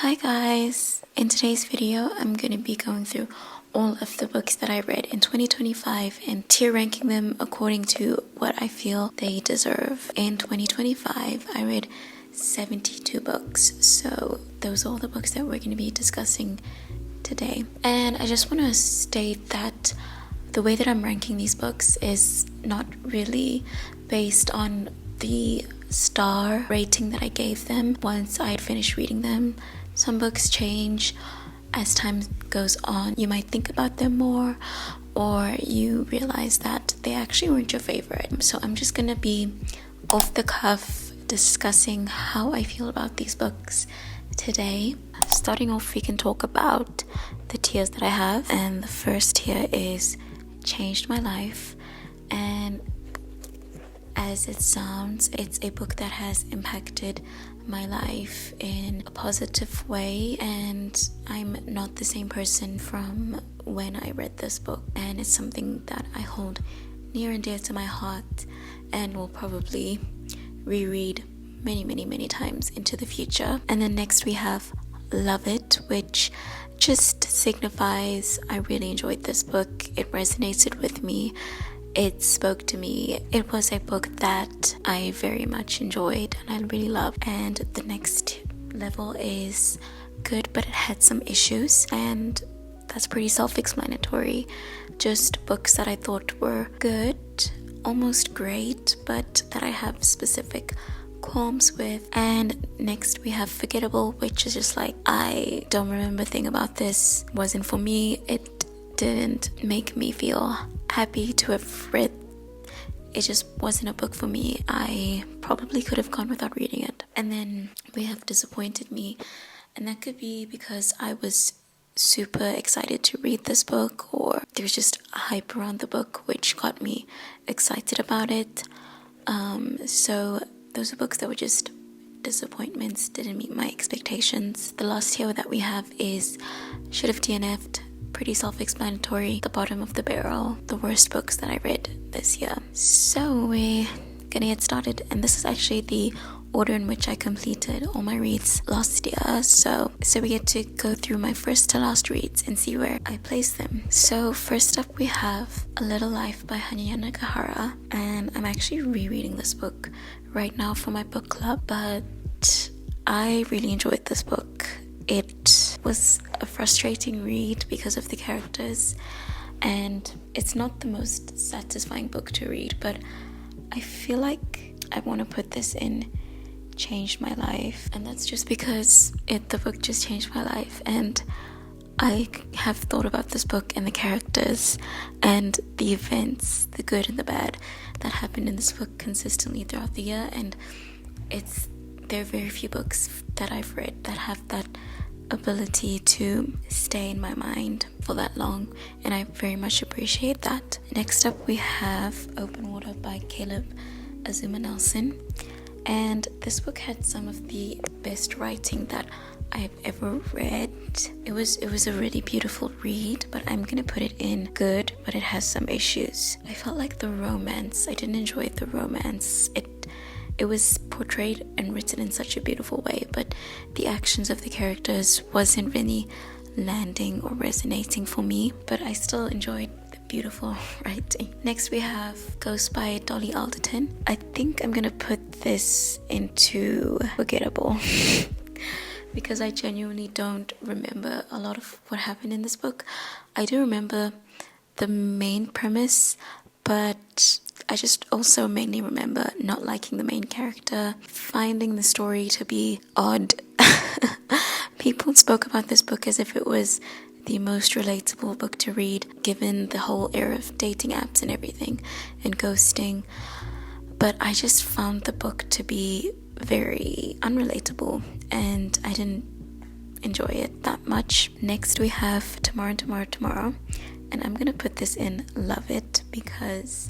Hi guys! In today's video, I'm going to be going through all of the books that I read in 2025 and tier ranking them according to what I feel they deserve. In 2025, I read 72 books, so those are all the books that we're going to be discussing today. And I just want to state that the way that I'm ranking these books is not really based on the star rating that I gave them once I had finished reading them. Some books change as time goes on. You might think about them more, or you realize that they actually weren't your favorite. So I'm just gonna be off the cuff discussing how I feel about these books today. Starting off, we can talk about the tiers that I have, and the first tier is Changed My Life. And as it sounds, it's a book that has impacted my life in a positive way, and I'm not the same person from when I read this book, and it's something that I hold near and dear to my heart and will probably reread many times into the future. And then next we have Love It, which just signifies I really enjoyed this book. It resonated with me. It spoke to me. It was a book that I very much enjoyed and I really loved. And the next level is Good, but it had some issues, and that's pretty self-explanatory. Just books that I thought were good, almost great, but that I have specific qualms with. And next we have Forgettable, which is just like, I don't remember a thing about this. Wasn't for me. It didn't make me feel happy to have read. It just wasn't a book for me. I probably could have gone without reading it. And then we have Disappointed Me, and that could be because I was super excited to read this book, or there's just hype around the book which got me excited about it. So those are books that were just disappointments, didn't meet my expectations. The last tier that we have is Should Have DNF'd. Pretty self-explanatory. The bottom of the barrel. The worst books that I read this year. So we're gonna get started, and this is actually the order in which I completed all my reads last year. So we get to go through my first to last reads and see where I place them. So first up we have A Little Life by Hanya Nakahara, and I'm actually rereading this book right now for my book club, but I really enjoyed this book. It was a frustrating read because of the characters, and it's not the most satisfying book to read, but I feel like I want to put this in Changed My Life, and that's just because the book just changed my life, and I have thought about this book and the characters and the events, the good and the bad, that happened in this book consistently throughout the year. And there are very few books that I've read that have that ability to stay in my mind for that long, and I very much appreciate that. Next up we have Open Water by Caleb Azuma Nelson, and this book had some of the best writing that I've ever read. It was a really beautiful read, but I'm gonna put it in Good, but it has some issues. I felt like the romance, I didn't enjoy the romance. It was portrayed and written in such a beautiful way, but the actions of the characters wasn't really landing or resonating for me, but I still enjoyed the beautiful writing. Next we have Ghost by Dolly Alderton. I think I'm gonna put this into Forgettable because I genuinely don't remember a lot of what happened in this book. I do remember the main premise, but I just also mainly remember not liking the main character, finding the story to be odd. People spoke about this book as if it was the most relatable book to read, given the whole era of dating apps and everything, and ghosting. But I just found the book to be very unrelatable, and I didn't enjoy it that much. Next we have Tomorrow, and I'm gonna put this in Love It because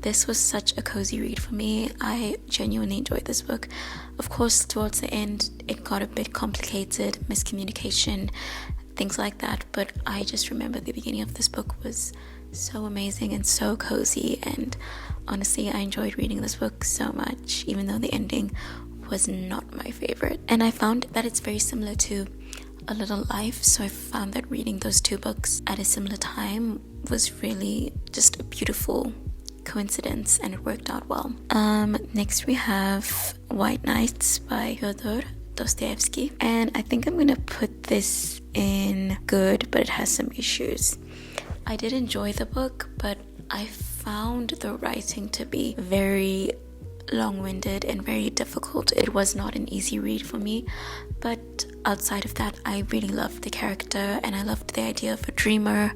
this was such a cozy read for me. I genuinely enjoyed this book. Of course, towards the end, it got a bit complicated, miscommunication, things like that. But I just remember the beginning of this book was so amazing and so cozy. And honestly, I enjoyed reading this book so much, even though the ending was not my favorite. And I found that it's very similar to A Little Life, so I found that reading those two books at a similar time was really just a beautiful coincidence, and it worked out well. Next we have White Nights by Fyodor Dostoevsky, and I think I'm gonna put this in good, but it has some issues. I did enjoy the book, but I found the writing to be very long-winded and very difficult. It was not an easy read for me, but outside of that, I really loved the character, and I loved the idea of a dreamer,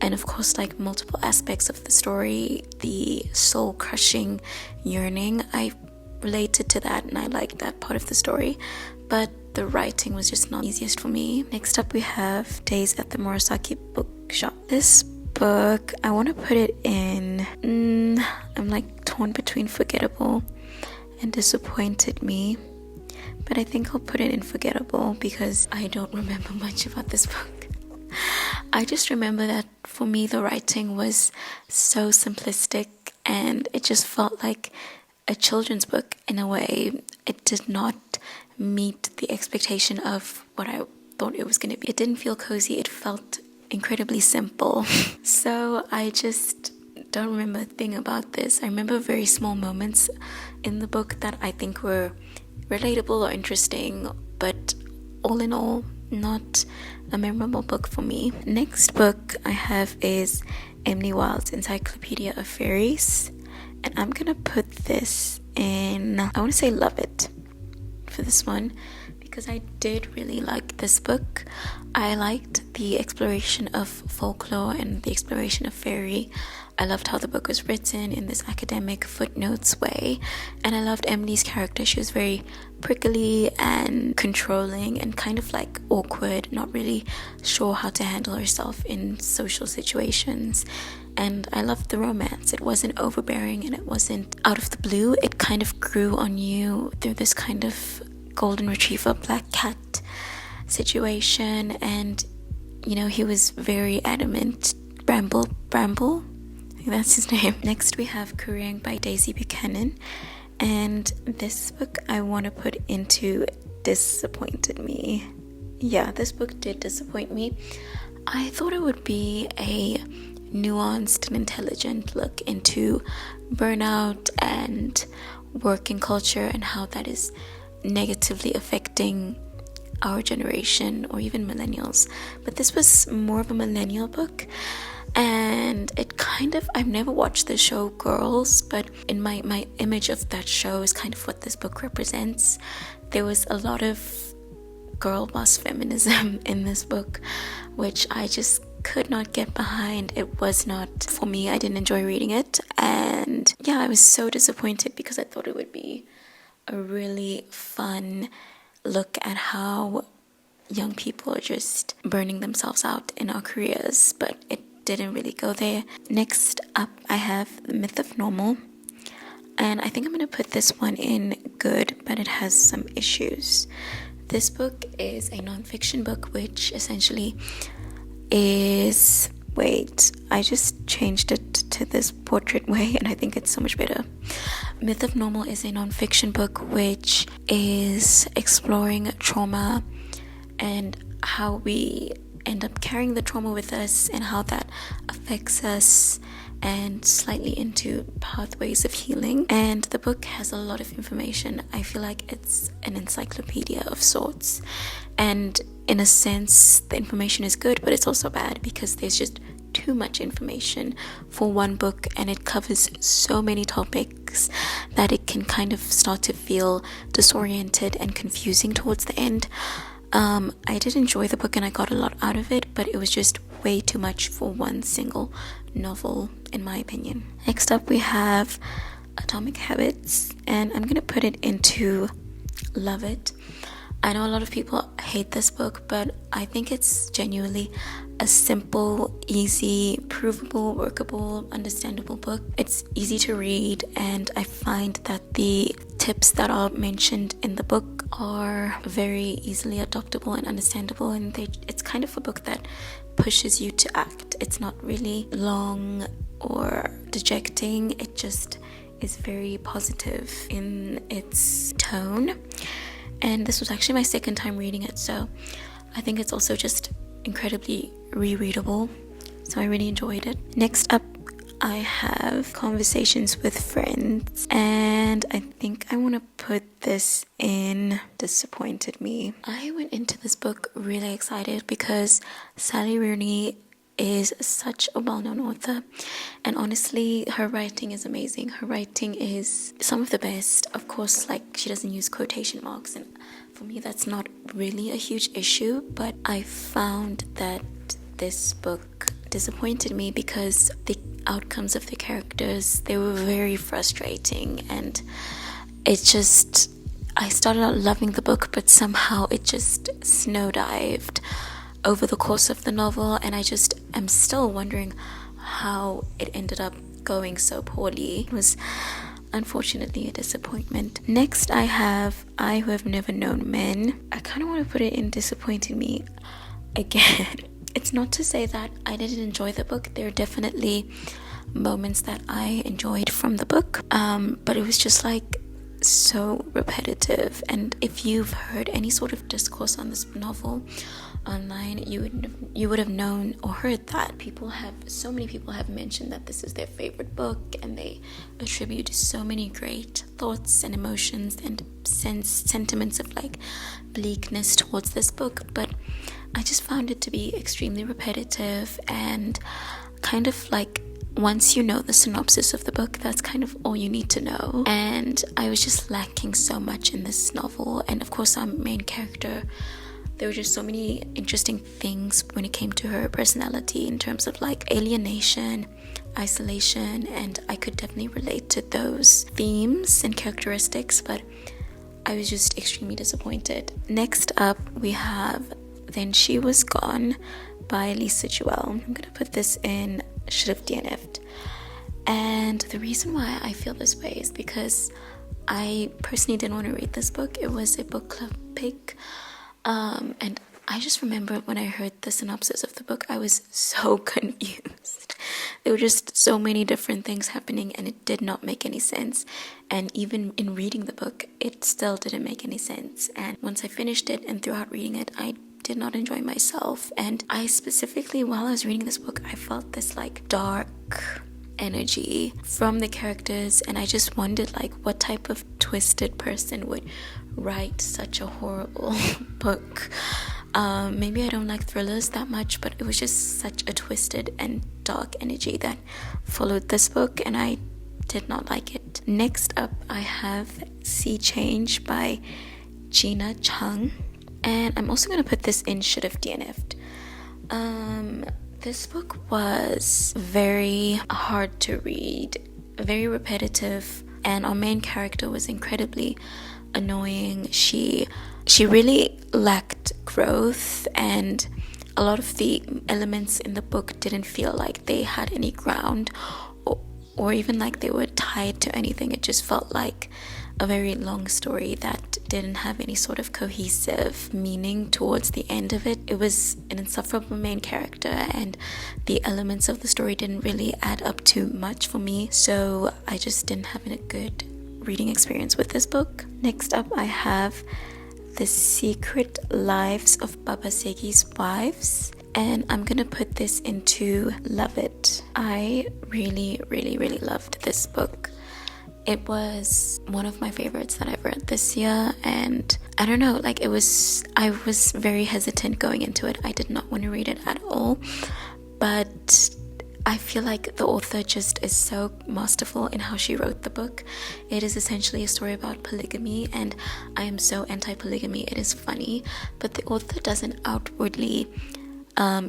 and of course, like, multiple aspects of the story, the soul-crushing yearning. I related to that, and I liked that part of the story, but the writing was just not easiest for me. Next up, we have Days at the Morisaki bookshop. This book, I want to put it in, I'm like torn between forgettable and disappointed me, but I think I'll put it in forgettable because I don't remember much about this book. I just remember that for me the writing was so simplistic, and it just felt like a children's book in a way. It did not meet the expectation of what I thought it was going to be. It didn't feel cozy, it felt incredibly simple. So I just don't remember a thing about this. I remember very small moments in the book that I think were relatable or interesting, but all in all, not a memorable book for me. Next book I have is Emily Wilde's Encyclopedia of Faeries, and I'm gonna put this in, I want to say Love It for this one, because I did really like this book. I liked the exploration of folklore and the exploration of fairy. I loved how the book was written in this academic footnotes way, and I loved Emily's character. She was very prickly and controlling and kind of like awkward, not really sure how to handle herself in social situations. And I loved the romance. It wasn't overbearing and it wasn't out of the blue. It kind of grew on you through this kind of golden retriever black cat situation, and you know, he was very adamant. Bramble, I think that's his name. Next we have Korean by Daisy Buchanan, and this book I want to put into disappointed me. Yeah, this book did disappoint me. I thought it would be a nuanced and intelligent look into burnout and working culture and how that is negatively affecting our generation or even millennials. But this was more of a millennial book, and it kind of, I've never watched the show Girls, but in my image of that show is kind of what this book represents. There was a lot of girl boss feminism in this book, which I just could not get behind. It was not for me. I didn't enjoy reading it, and yeah, I was so disappointed because I thought it would be a really fun look at how young people are just burning themselves out in our careers, but it didn't really go there. Next up, I have The Myth of Normal, and I think I'm going to put this one in good, but it has some issues. This book is a non-fiction book, which essentially is, wait, I just changed it to this portrait way, and I think it's so much better. Myth of Normal is a non-fiction book which is exploring trauma and how we end up carrying the trauma with us and how that affects us, and slightly into pathways of healing. And the book has a lot of information. I feel like it's an encyclopedia of sorts, and in a sense the information is good, but it's also bad because there's just too much information for one book, and it covers so many topics that it can kind of start to feel disoriented and confusing towards the end. I did enjoy the book and I got a lot out of it, but it was just way too much for one single novel, in my opinion. Next up we have Atomic Habits, and I'm gonna put it into Love It. I know a lot of people hate this book, but I think it's genuinely a simple, easy, provable, workable, understandable book. It's easy to read, and I find that the tips that are mentioned in the book are very easily adoptable and understandable, and it's kind of a book that pushes you to act. It's not really long or dejecting. It just is very positive in its tone, and this was actually my second time reading it, so I think it's also just incredibly rereadable, so I really enjoyed it. Next up, I have Conversations with Friends, and I think I want to put this in Disappointed Me. I went into this book really excited because Sally Rooney is such a well-known author, and honestly her writing is amazing. Her writing is some of the best. Of course, like, she doesn't use quotation marks, and for me that's not really a huge issue, but I found that this book disappointed me because the outcomes of the characters, they were very frustrating, and I started out loving the book, but somehow it just snowdived over the course of the novel, and I just am still wondering how it ended up going so poorly. It was unfortunately a disappointment. Next, I have I Who Have Never Known Men. I kind of want to put it in Disappointed Me again. It's not to say that I didn't enjoy the book. There are definitely moments that I enjoyed from the book, but it was just like so repetitive. And if you've heard any sort of discourse on this novel online, you would have known or heard that so many people have mentioned that this is their favorite book, and they attribute so many great thoughts and emotions and sentiments of like bleakness towards this book. But I just found it to be extremely repetitive, and kind of like, once you know the synopsis of the book, that's kind of all you need to know. And I was just lacking so much in this novel. And of course, our main character, there were just so many interesting things when it came to her personality in terms of like alienation, isolation, and I could definitely relate to those themes and characteristics, but I was just extremely disappointed. Next up, we have Then She Was Gone by Lisa Jewell. I'm gonna put this in Should Have DNF'd. And the reason why I feel this way is because I personally didn't want to read this book. It was a book club pick. And I just remember when I heard the synopsis of the book, I was so confused. There were just so many different things happening, and it did not make any sense. And even in reading the book, it still didn't make any sense. And once I finished it and throughout reading it, I did not enjoy myself. And I specifically, while I was reading this book, I felt this like dark energy from the characters, and I just wondered like what type of twisted person would write such a horrible book. Maybe I don't like thrillers that much, but it was just such a twisted and dark energy that followed this book, and I did not like it. Next up, I have Sea Change by Gina Chung, and I'm also going to put this in Should Have DNF'd. This book was very hard to read, very repetitive, and our main character was incredibly annoying. She really lacked growth, and a lot of the elements in the book didn't feel like they had any ground, or even like they were tied to anything. It just felt like a very long story that didn't have any sort of cohesive meaning towards the end of it. It was an insufferable main character, and the elements of the story didn't really add up to much for me, so I just didn't have a good reading experience with this book. Next up, I have The Secret Lives of Baba Segi's Wives, and I'm gonna put this into Love It. I really, really, really loved this book. It was one of my favorites that I've read this year, and I don't know, like I was very hesitant going into it. I did not want to read it at all, but I feel like the author just is so masterful in how she wrote the book. It is essentially a story about polygamy, and I am so anti-polygamy. It is funny, but the author doesn't outwardly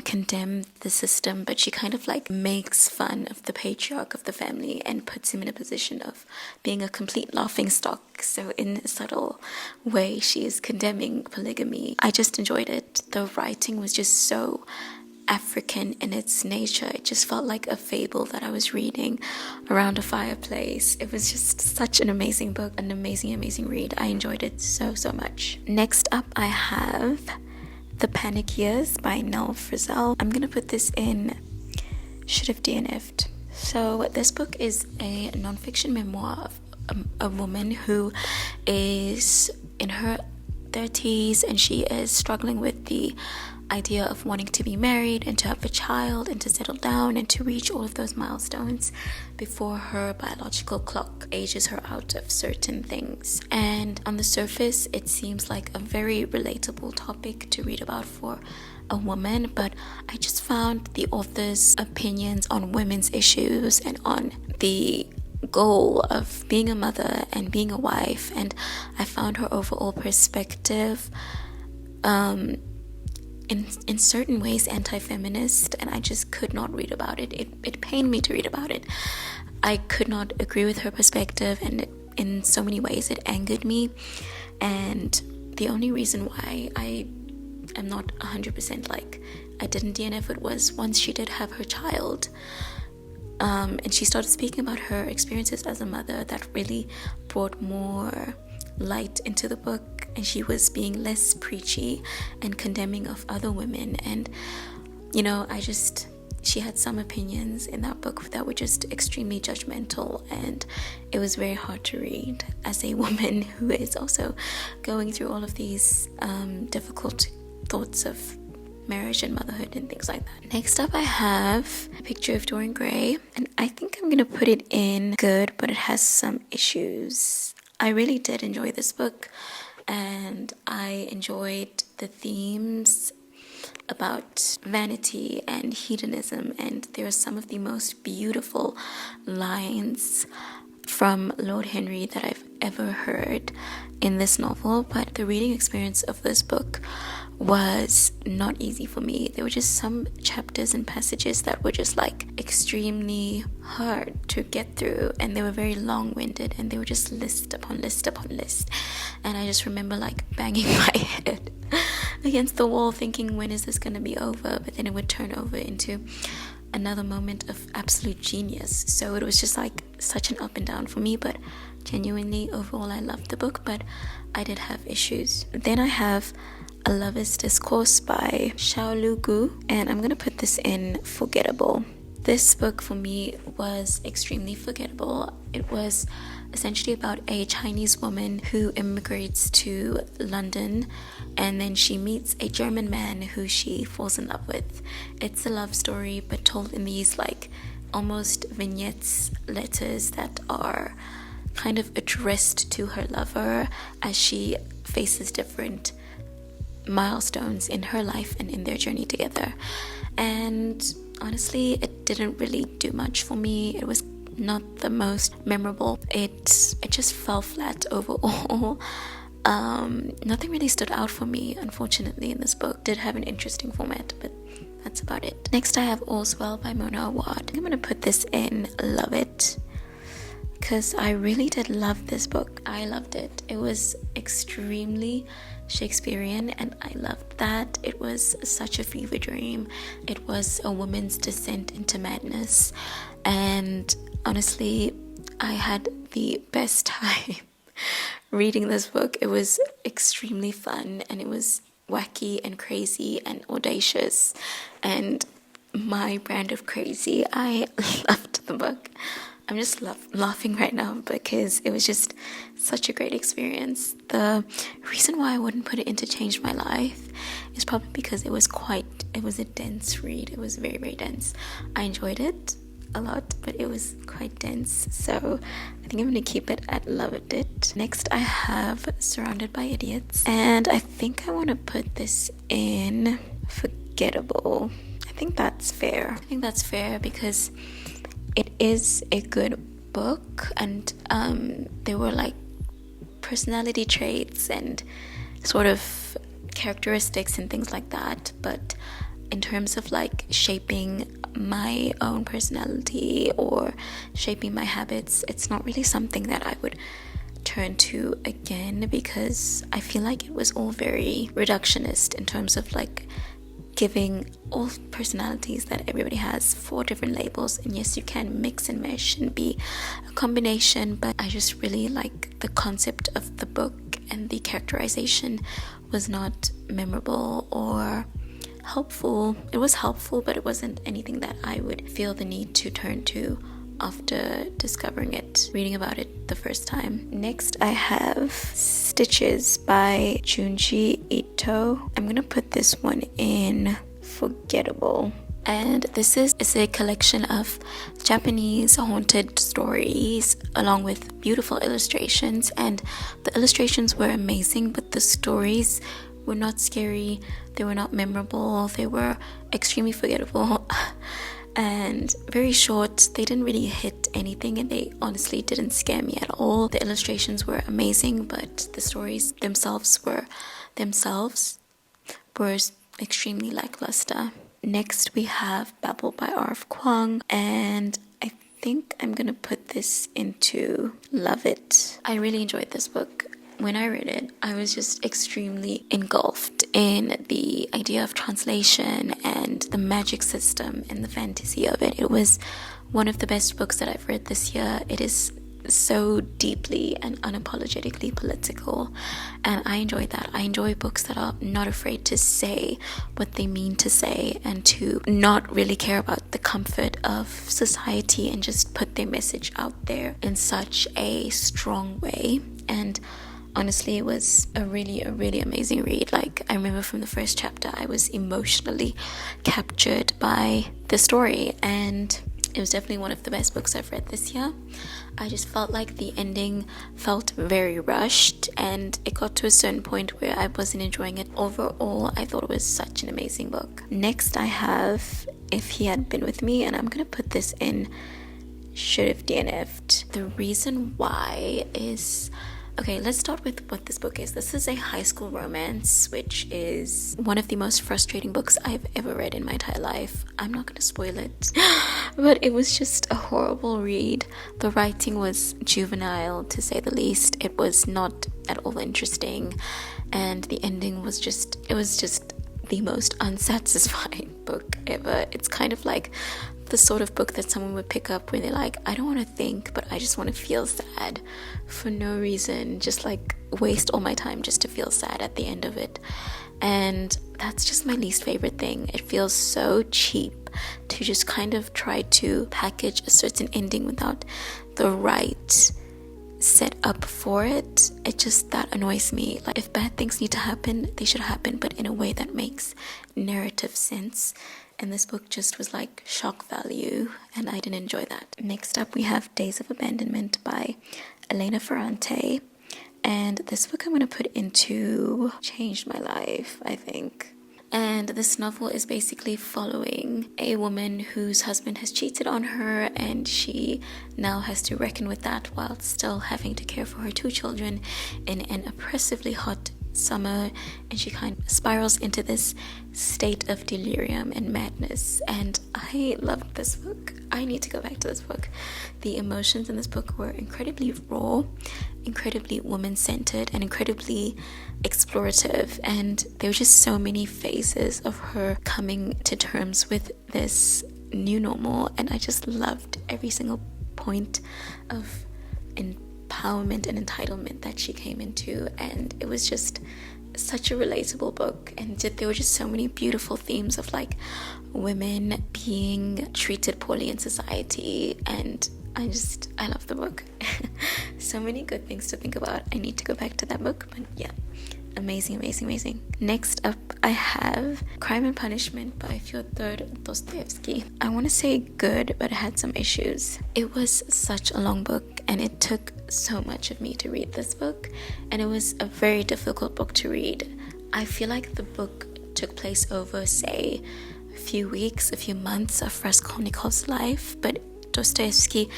condemn the system, but she kind of like makes fun of the patriarch of the family and puts him in a position of being a complete laughingstock. So in a subtle way, she is condemning polygamy. I just enjoyed it. The writing was just so African in its nature. It just felt like a fable that I was reading around a fireplace. It was just such an amazing book, an amazing read. I enjoyed it so much. Next up, I have The Panic Years by Nell Frizzell. I'm gonna put this in Should Have DNF'd. So this book is a non-fiction memoir of a woman who is in her 30s, and she is struggling with the idea of wanting to be married and to have a child and to settle down and to reach all of those milestones before her biological clock ages her out of certain things. And on the surface, it seems like a very relatable topic to read about for a woman, but I just found the author's opinions on women's issues and on the goal of being a mother and being a wife, and I found her overall perspective in certain ways anti-feminist, and I just could not read about it. It pained me to read about it. I could not agree with her perspective, and in so many ways it angered me. And the only reason why I am not 100% like I didn't DNF it was once she did have her child, and she started speaking about her experiences as a mother, that really brought more light into the book, and she was being less preachy and condemning of other women. And you know, she had some opinions in that book that were just extremely judgmental, and it was very hard to read as a woman who is also going through all of these difficult thoughts of marriage and motherhood and things like that. Next up, I have a picture of Dorian Gray, and I think I'm gonna put it in good, but it has some issues. I really did enjoy this book, and I enjoyed the themes about vanity and hedonism, and there are some of the most beautiful lines from Lord Henry that I've ever heard in this novel. But the reading experience of this book was not easy for me. There were just some chapters and passages that were just like extremely hard to get through, and they were very long-winded, and they were just list upon list upon list, and I just remember like banging my head against the wall thinking, when is this going to be over? But then it would turn over into another moment of absolute genius. So it was just like such an up and down for me, but genuinely overall I loved the book, but I did have issues. Then I have A Lover's Discourse by Xiaolu Gu, and I'm gonna put this in forgettable. This book for me was extremely forgettable. It was essentially about a Chinese woman who immigrates to London, and then she meets a German man who she falls in love with. It's a love story, but told in these like almost vignettes, letters that are kind of addressed to her lover as she faces different milestones in her life and in their journey together. And honestly, it didn't really do much for me. It was not the most memorable. It just fell flat overall. Nothing really stood out for me, unfortunately, in this book. It did have an interesting format, but that's about it. Next, I have All's Well by Mona Awad. I'm gonna put this in Love It, because I really did love this book. I loved it. It was extremely Shakespearean, and I loved that. It was such a fever dream. It was a woman's descent into madness, and honestly, I had the best time reading this book. It was extremely fun, and it was wacky and crazy and audacious, and my brand of crazy. I loved the book. I'm just laughing right now because it was just such a great experience. The reason why I wouldn't put it in to change my life is probably because it was a dense read. It was very, very dense. I enjoyed it a lot, but it was quite dense. So I think I'm going to keep it at Loved It. Next, I have Surrounded by Idiots, and I think I want to put this in Forgettable. I think that's fair because it is a good book, and there were like personality traits and sort of characteristics and things like that, but in terms of like shaping my own personality or shaping my habits, it's not really something that I would turn to again, because I feel like it was all very reductionist in terms of like giving all personalities that everybody has 4 different labels, and yes, you can mix and mesh and be a combination, but I just really like the concept of the book, and the characterization was not memorable or helpful. It was helpful, but it wasn't anything that I would feel the need to turn to after discovering it, reading about it the first time. Next, I have Stitches by Junji Ito. I'm gonna put this one in Forgettable. And this is a collection of Japanese haunted stories along with beautiful illustrations, and the illustrations were amazing, but the stories were not scary, they were not memorable, they were extremely forgettable and very short. They didn't really hit anything, and they honestly didn't scare me at all. The illustrations were amazing, but the stories themselves were extremely lackluster. Next, we have Babel by R.F. Kuang, and I think I'm gonna put this into Love It. I really enjoyed this book. When I read it, I was just extremely engulfed in the idea of translation and the magic system and the fantasy of it. It was one of the best books that I've read this year. It is so deeply and unapologetically political, and I enjoy that. I enjoy books that are not afraid to say what they mean to say and to not really care about the comfort of society and just put their message out there in such a strong way. And honestly, it was a really amazing read. Like, I remember from the first chapter, I was emotionally captured by the story, and it was definitely one of the best books I've read this year. I just felt like the ending felt very rushed, and it got to a certain point where I wasn't enjoying it. Overall, I thought it was such an amazing book. Next, I have If He Had Been With Me, and I'm gonna put this in Should Have DNF'd. The reason why is... Okay, let's start with what this book is. This is a high school romance, which is one of the most frustrating books I've ever read in my entire life. I'm not going to spoil it, but it was just a horrible read. The writing was juvenile, to say the least. It was not at all interesting, and the ending was just the most unsatisfying book ever. It's kind of like the sort of book that someone would pick up when they're like, I don't want to think, but I just want to feel sad for no reason, just like waste all my time just to feel sad at the end of it. And that's just my least favorite thing. It feels so cheap to just kind of try to package a certain ending without the right set up for it. That annoys me. Like, if bad things need to happen, they should happen, but in a way that makes narrative sense. And this book just was like shock value, and I didn't enjoy that. Next up, we have Days of Abandonment by Elena Ferrante. And this book I'm going to put into Changed My Life, I think. And this novel is basically following a woman whose husband has cheated on her, and she now has to reckon with that while still having to care for her 2 children in an oppressively hot summer, and she kind of spirals into this state of delirium and madness. And I loved this book. I need to go back to this book. The emotions in this book were incredibly raw, incredibly woman-centered, and incredibly explorative, and there were just so many phases of her coming to terms with this new normal, and I just loved every single point of empowerment and entitlement that she came into. And it was just such a relatable book, and there were just so many beautiful themes of like women being treated poorly in society, and I love the book. So many good things to think about. I need to go back to that book, but yeah, amazing. Next up, I have Crime and Punishment by Fyodor Dostoevsky. I want to say good, but it had some issues. It was such a long book, and it took so much of me to read this book, and it was a very difficult book to read. I feel like the book took place over, say, a few weeks, a few months of Raskolnikov's life, but Dostoevsky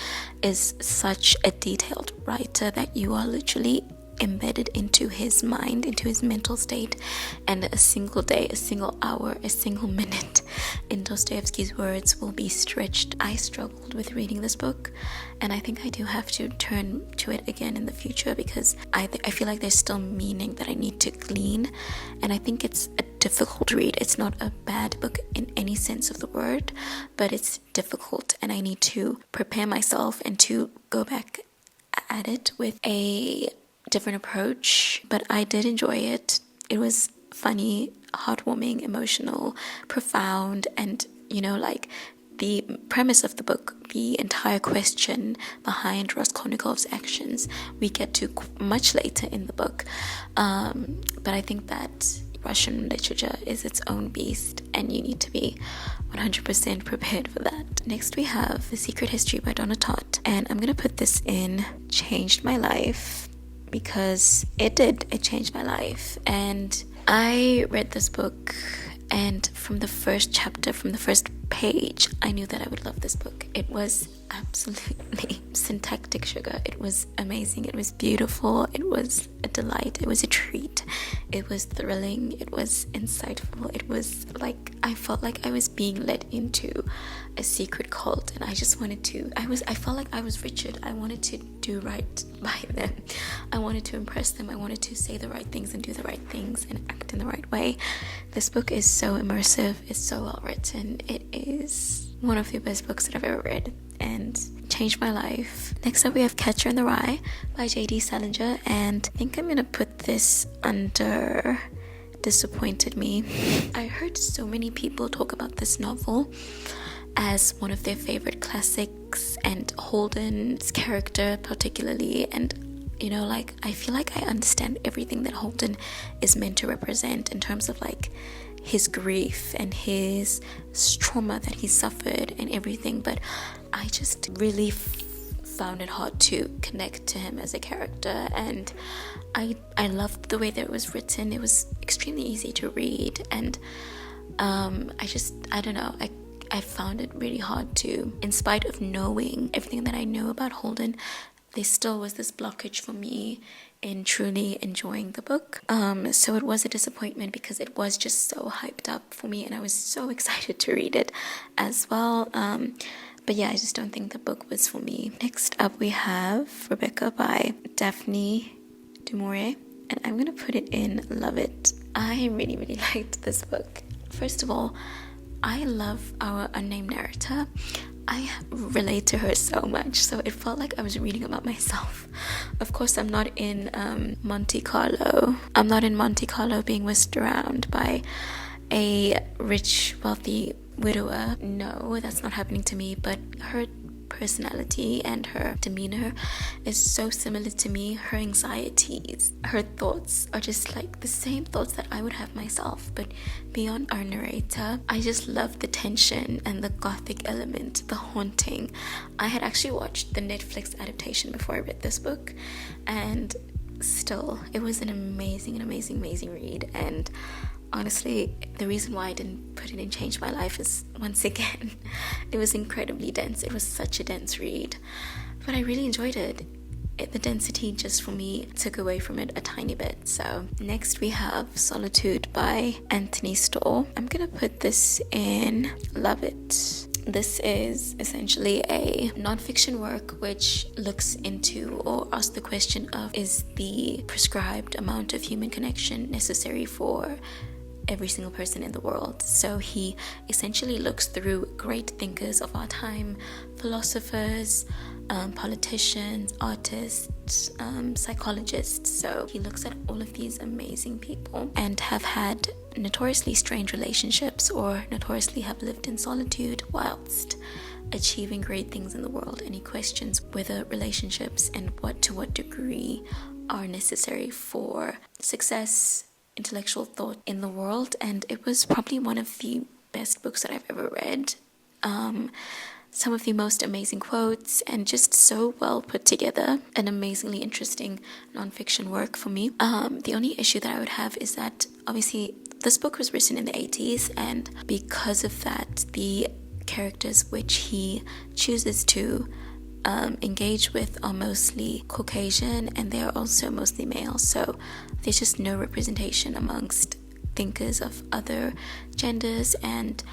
is such a detailed writer that you are literally embedded into his mind, into his mental state, and a single day, a single hour, a single minute in Dostoevsky's words will be stretched. I struggled with reading this book, and I think I do have to turn to it again in the future, because I feel like there's still meaning that I need to glean, and I think it's a difficult read. It's not a bad book in any sense of the word, but it's difficult, and I need to prepare myself and to go back at it with a different approach. But I did enjoy it. It was funny. heartwarming, emotional, profound, and like the premise of the book, the entire question behind Raskolnikov's actions, we get to much later in the book. But I think that Russian literature is its own beast, and you need to be 100% prepared for that. Next we have The Secret History by Donna Tartt, and I'm gonna put this in changed my life, because it changed my life. And I read this book, and from the first chapter, from the first page, I knew that I would love this book. It was absolutely syntactic sugar. It was amazing. It was beautiful. It was a delight. It was a treat. It was thrilling. It was insightful. It was like, I felt like I was being led into a secret cult, and I just wanted to, I felt like I was Richard. I wanted to do right by them. I wanted to impress them. I wanted to say the right things and do the right things and act in the right way. This book is so immersive. It's so well written. It is one of the best books that I've ever read and changed my life. Next up we have Catcher in the Rye by J.D. Salinger, and I think I'm gonna put this under disappointed me. I heard so many people talk about this novel as one of their favorite classics, and Holden's character particularly, and like, I feel like I understand everything that Holden is meant to represent in terms of like his grief and his trauma that he suffered and everything, but I just really found it hard to connect to him as a character. And I loved the way that it was written. It was extremely easy to read, and I don't know, I found it really hard to, in spite of knowing everything that I know about Holden, there still was this blockage for me in truly enjoying the book. So it was a disappointment, because it was just so hyped up for me, and I was so excited to read it as well. But yeah, I just don't think the book was for me. Next up we have Rebecca by Daphne du Maurier, and I'm gonna put it in Love It. I really, really liked this book. First of all, I love our unnamed narrator. I relate to her so much, so it felt like I was reading about myself. Of course, I'm not in Monte Carlo. I'm not in Monte Carlo being whisked around by a rich, wealthy widower. No, that's not happening to me, but her personality and her demeanor is so similar to me. Her anxieties, her thoughts are just like the same thoughts that I would have myself, but beyond our narrator. I just love the tension and the gothic element, the haunting. I had actually watched the Netflix adaptation before I read this book, and still, it was an amazing read. And honestly, the reason why I didn't put it in Change My Life is, once again, it was incredibly dense. It was such a dense read, but I really enjoyed it. The density just for me took away from it a tiny bit. So next we have Solitude by Anthony Storr. I'm gonna put this in Love It. This is essentially a non-fiction work which looks into or asks the question of, is the prescribed amount of human connection necessary for every single person in the world? So he essentially looks through great thinkers of our time, philosophers, politicians, artists, psychologists. So he looks at all of these amazing people and have had notoriously strange relationships, or notoriously have lived in solitude whilst achieving great things in the world. And he questions whether relationships and to what degree are necessary for success, intellectual thought in the world. And it was probably one of the best books that I've ever read. Some of the most amazing quotes, and just so well put together. An amazingly interesting non-fiction work for me. The only issue that I would have is that obviously this book was written in the 80s, and because of that, the characters which he chooses to engage with are mostly Caucasian, and they are also mostly male. So there's just no representation amongst thinkers of other genders and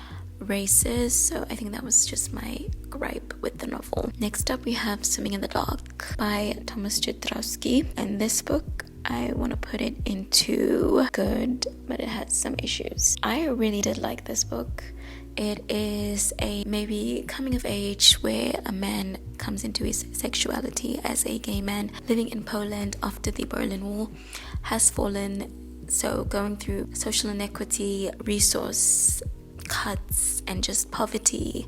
races. So I think that was just my gripe with the novel. Next up we have Swimming in the Dark by Thomas Jodorowsky, and this book, I want to put it into good, but it has some issues. I really did like this book. It is a maybe coming of age where a man comes into his sexuality as a gay man living in Poland after the Berlin Wall has fallen, So going through social inequity, resource cuts, and just poverty,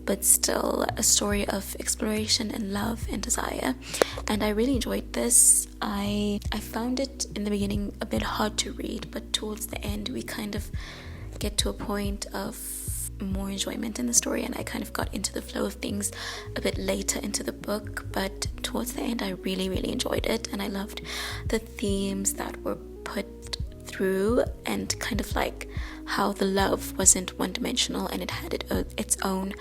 but still a story of exploration and love and desire. And I really enjoyed this. I found it in the beginning a bit hard to read, but towards the end we kind of get to a point of more enjoyment in the story, and I kind of got into the flow of things a bit later into the book, but towards the end I really enjoyed it, and I loved the themes that were put through, and kind of like how the love wasn't one-dimensional and it had its own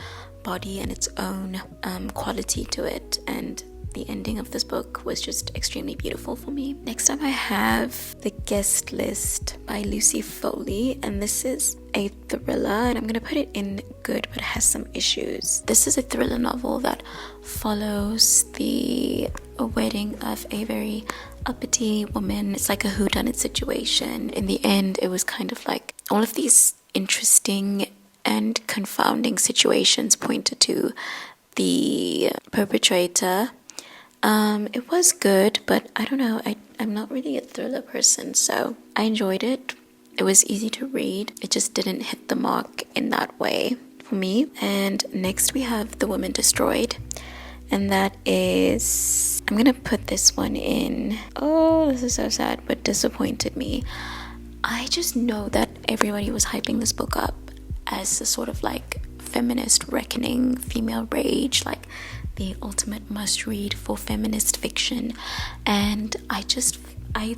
body and its own quality to it. And the ending of this book was just extremely beautiful for me. Next up I have The Guest List by Lucy Foley, and this is a thriller, and I'm going to put it in good but has some issues. This is a thriller novel that follows the wedding of a very uppity woman. It's like a whodunit situation. In the end, it was kind of like all of these interesting and confounding situations pointed to the perpetrator. It was good, but I don't know, I'm not really a thriller person, so I enjoyed it. It was easy to read. It just didn't hit the mark in that way for me. And next we have The Woman Destroyed, and that is, I'm gonna put this one in, oh, this is so sad, but disappointed me. I just know that everybody was hyping this book up as a sort of like feminist reckoning, female rage, like the ultimate must read for feminist fiction. And I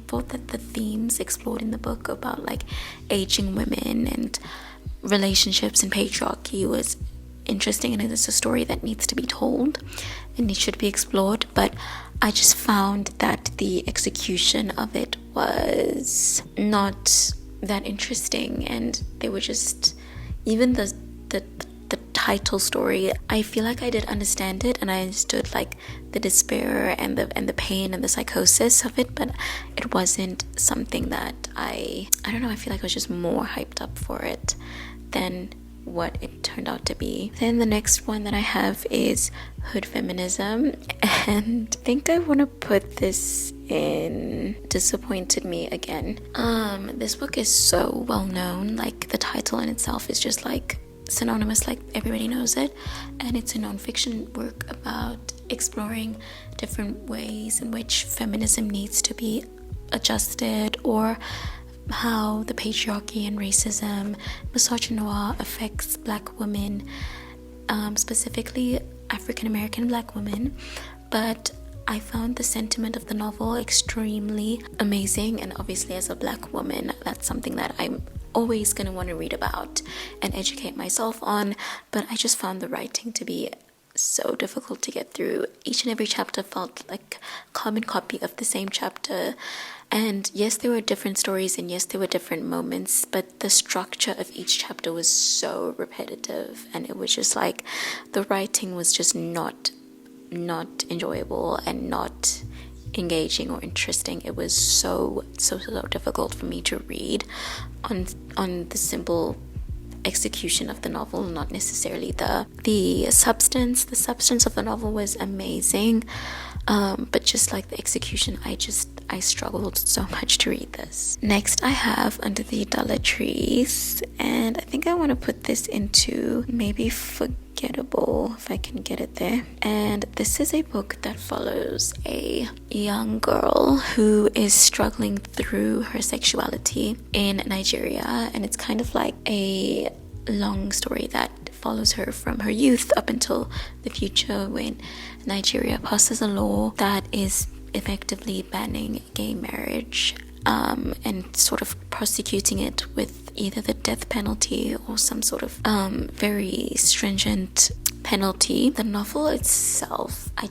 thought that the themes explored in the book about like aging women and relationships and patriarchy was interesting, and it is a story that needs to be told and it should be explored, but I just found that the execution of it was not that interesting, and they were just, even the title story, I feel like I did understand it, and I understood like the despair and the pain and the psychosis of it, but it wasn't something that I don't know, I feel like I was just more hyped up for it than what it turned out to be. Then the next one that I have is Hood Feminism, and I think I want to put this in disappointed me again. This book is so well known, like the title in itself is just like synonymous, like everybody knows it, and it's a non-fiction work about exploring different ways in which feminism needs to be adjusted, or how the patriarchy and racism, misogynoir affects black women, specifically African American black women. But I found the sentiment of the novel extremely amazing, and obviously as a black woman, that's something that I'm always going to want to read about and educate myself on, but I just found the writing to be so difficult to get through. Each and every chapter felt like a carbon copy of the same chapter, and yes, there were different stories, and yes, there were different moments, but the structure of each chapter was so repetitive, and it was just like the writing was just not enjoyable and not engaging or interesting. It was so difficult for me to read on the simple execution of the novel, not necessarily the substance. The substance of the novel was amazing, but just like the execution, I struggled so much to read this. Next I have Under the Udala Trees, and I think I want to put this into maybe Forgettable, if I can get it there. And this is a book that follows a young girl who is struggling through her sexuality in Nigeria, and it's kind of like a long story that follows her from her youth up until the future, when Nigeria passes a law that is effectively banning gay marriage, and sort of prosecuting it with either the death penalty or some sort of very stringent penalty. The novel itself, I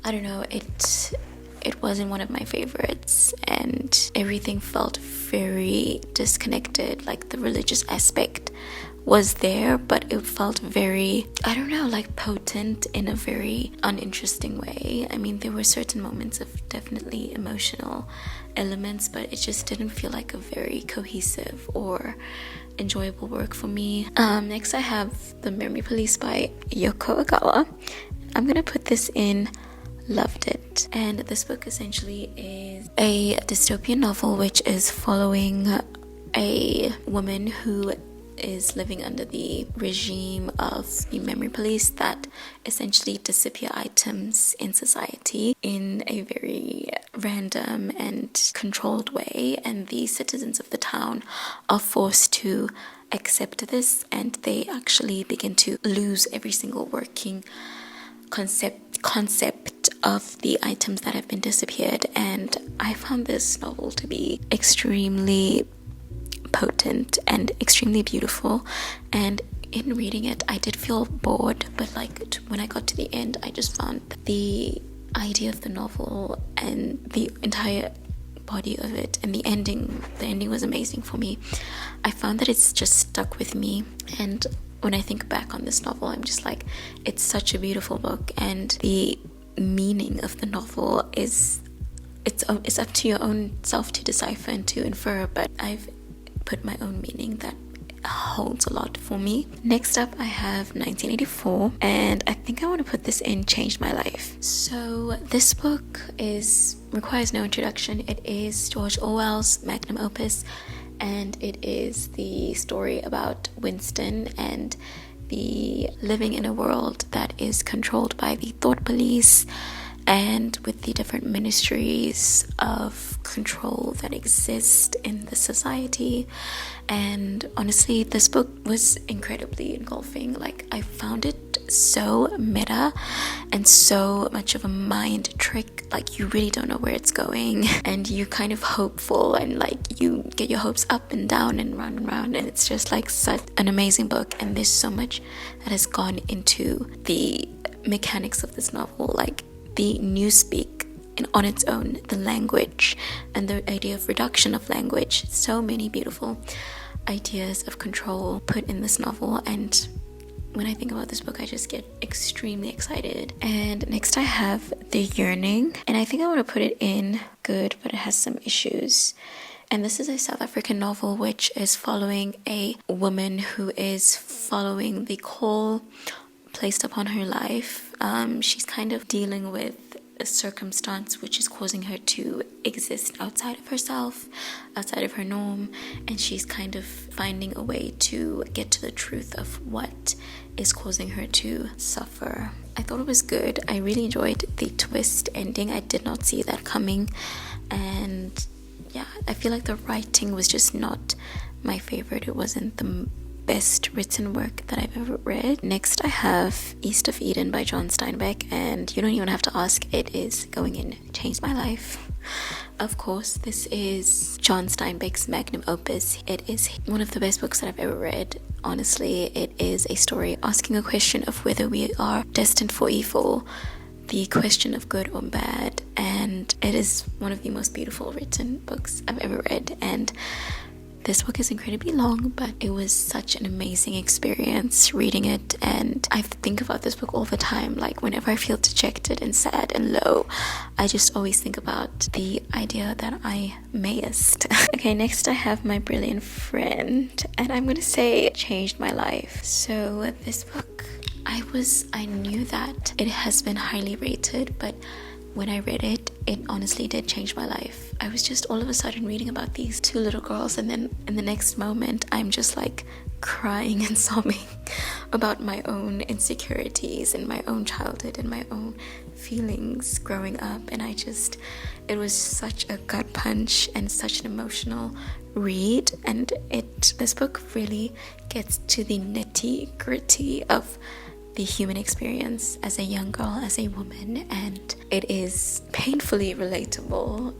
don't know, it wasn't one of my favorites, and everything felt very disconnected. Like the religious aspect was there, but it felt very, I don't know, like potent in a very uninteresting way. I mean, there were certain moments of definitely emotional elements, but it just didn't feel like a very cohesive or enjoyable work for me. Next I have The Memory Police by Yoko Ogawa. I'm gonna put this in loved it. And this book essentially is a dystopian novel which is following a woman who is living under the regime of the memory police that essentially disappear items in society in a very random and controlled way, and the citizens of the town are forced to accept this, and they actually begin to lose every single working concept of the items that have been disappeared. And I found this novel to be extremely potent and extremely beautiful, and in reading it I did feel bored, but like when I got to the end, I just found the idea of the novel and the entire body of it, and the ending was amazing for me. I found that it's just stuck with me, and when I think back on this novel, I'm just like, it's such a beautiful book, and the meaning of the novel is it's up to your own self to decipher and to infer, but I've put my own meaning that holds a lot for me. Next up, I have 1984, and I think I want to put this in Changed My Life. So this book requires no introduction. It is George Orwell's magnum opus, and it is the story about Winston and the living in a world that is controlled by the thought police, and with the different ministries of control that exist in the society. And honestly, this book was incredibly engulfing. Like, I found it so meta and so much of a mind trick. Like, you really don't know where it's going, and you're kind of hopeful, and like you get your hopes up and down and round and round, and it's just like such an amazing book. And there's so much that has gone into the mechanics of this novel, like the newspeak on its own, the language, and the idea of reduction of language. So many beautiful ideas of control put in this novel, and when I think about this book, I just get extremely excited. And next I have The Yearning, and I think I want to put it in good, but it has some issues. And this is a South African novel which is following a woman who is following the call placed upon her life. She's kind of dealing with a circumstance which is causing her to exist outside of herself, outside of her norm, and she's kind of finding a way to get to the truth of what is causing her to suffer. I thought it was good. I really enjoyed the twist ending. I did not see that coming, and yeah, I feel like the writing was just not my favorite. It wasn't the best written work that I've ever read. Next I have East of Eden by John Steinbeck, and you don't even have to ask, it is going in Changed My Life. Of course, this is John Steinbeck's magnum opus. It is one of the best books that I've ever read. Honestly, it is a story asking a question of whether we are destined for evil, the question of good or bad, and it is one of the most beautiful written books I've ever read. And this book is incredibly long, but it was such an amazing experience reading it, and I think about this book all the time. Like, whenever I feel dejected and sad and low, I just always think about the idea that I mayest. Okay, next I have My Brilliant Friend, and I'm gonna say Changed My Life. So this book, I knew that it has been highly rated, but when I read it, it honestly did change my life. I was just all of a sudden reading about these two little girls, and then in the next moment, I'm just like crying and sobbing about my own insecurities and my own childhood and my own feelings growing up. And it was such a gut punch and such an emotional read. And this book really gets to the nitty gritty of the human experience as a young girl, as a woman, and it is painfully relatable.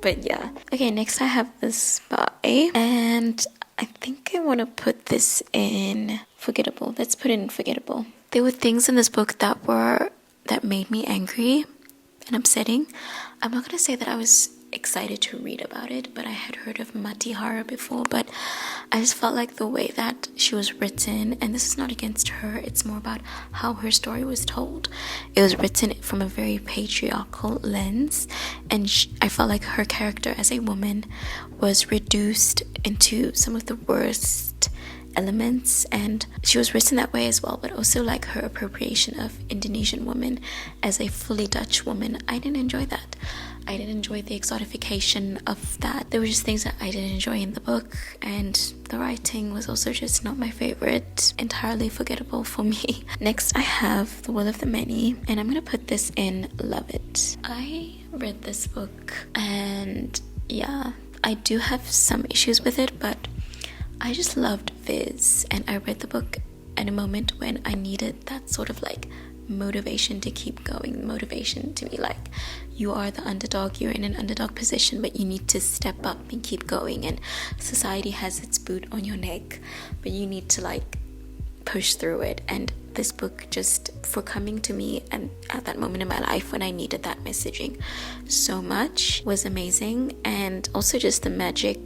But yeah. Okay, next I have The Spy, and I think I want to put this in forgettable. Let's put it in forgettable. There were things in this book that made me angry and upsetting. I'm not going to say that I was excited to read about it, but I had heard of Mati Hara before, but I just felt like the way that she was written, and this is not against her, it's more about how her story was told. It was written from a very patriarchal lens, and I felt like her character as a woman was reduced into some of the worst elements, and she was written that way as well, but also like her appropriation of Indonesian women as a fully Dutch woman. I didn't enjoy that. I didn't enjoy the exotification of that. There were just things that I didn't enjoy in the book, and the writing was also just not my favorite. Entirely forgettable for me. Next I have The Will of the Many, and I'm gonna put this in Love It. I read this book, and yeah, I do have some issues with it, but I just loved Viz, and I read the book at a moment when I needed that sort of like motivation to keep going, motivation to be like, you are the underdog, you're in an underdog position, but you need to step up and keep going, and society has its boot on your neck, but you need to like push through it. And this book, just for coming to me and at that moment in my life when I needed that messaging so much, was amazing. And also just the magic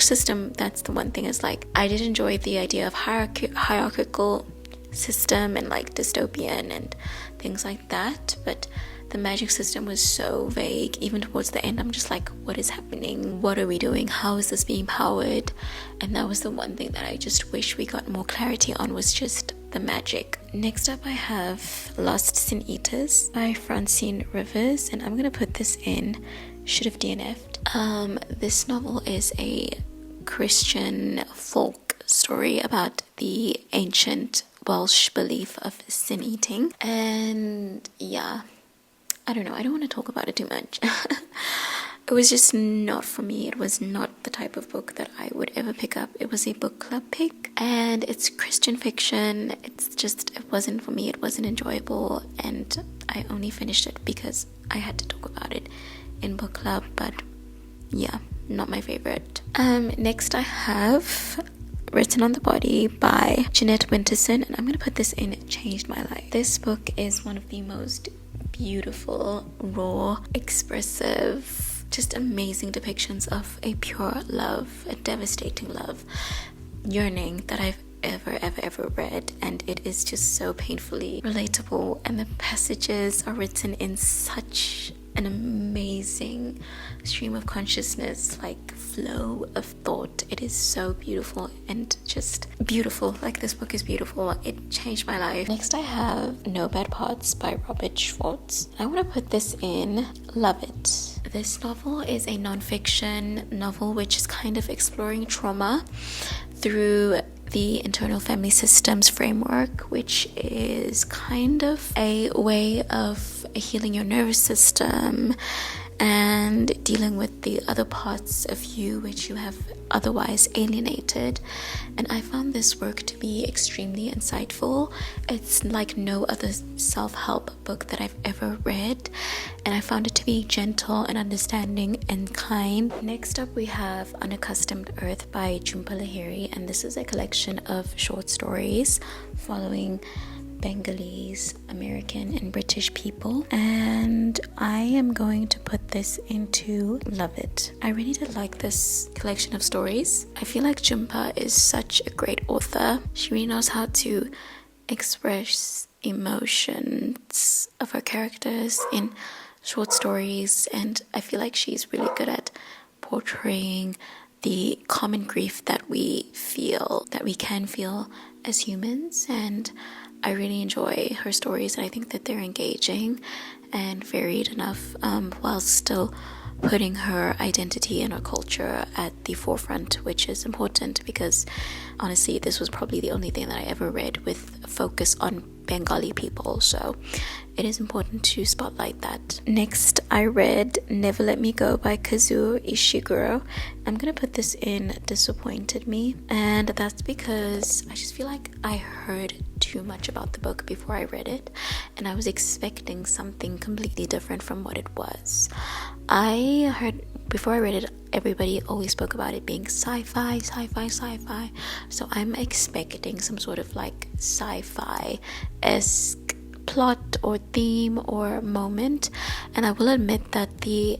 system, that's the one thing, is like, I did enjoy the idea of hierarchical system and like dystopian and things like that, but the magic system was so vague. Even towards the end, I'm just like, what is happening? What are we doing? How is this being powered? And that was the one thing that I just wish we got more clarity on, was just the magic. Next up I have Lost Sin Eaters by Francine Rivers, and I'm gonna put this in Should Have DNF'd. This novel is a Christian folk story about the ancient Welsh belief of sin eating, and yeah, I don't know, I don't want to talk about it too much. It was just not for me. It was not the type of book that I would ever pick up. It was a book club pick, and it's Christian fiction. It wasn't for me. It wasn't enjoyable, and I only finished it because I had to talk about it in book club, but yeah, not my favorite. Next I have Written on the Body by Jeanette Winterson, and I'm going to put this in Changed My Life. This book is one of the most beautiful, raw, expressive, just amazing depictions of a pure love, a devastating love, yearning that I've ever read, and it is just so painfully relatable, and the passages are written in such an amazing stream of consciousness, like flow of thought. It is so beautiful, and just beautiful. Like, this book is beautiful. It changed my life. Next I have No Bad Parts by Robert Schwartz. I want to put this in Love It. This novel is a non-fiction novel which is kind of exploring trauma through the internal family systems framework, which is kind of a way of healing your nervous system and dealing with the other parts of you which you have otherwise alienated. And I found this work to be extremely insightful. It's like no other self-help book that I've ever read, and I found it to be gentle and understanding and kind. Next up we have Unaccustomed Earth by Jhumpa Lahiri, and this is a collection of short stories following Bengalese, American, and British people, and I am going to put this into Love It. I really did like this collection of stories. I feel like Jhumpa is such a great author. She really knows how to express emotions of her characters in short stories, and I feel like she's really good at portraying the common grief that we feel, that we can feel as humans. And I really enjoy her stories, and I think that they're engaging and varied enough, while still putting her identity and her culture at the forefront, which is important, because honestly this was probably the only thing that I ever read with a focus on Bengali people, so it is important to spotlight that. Next I read Never Let Me Go by Kazuo Ishiguro. I'm gonna put this in Disappointed Me, and that's because I just feel like I heard too much about the book before I read it, and I was expecting something completely different from what it was. I heard, before I read it, everybody always spoke about it being sci-fi, so I'm expecting some sort of like sci-fi-esque plot or theme or moment, and I will admit that the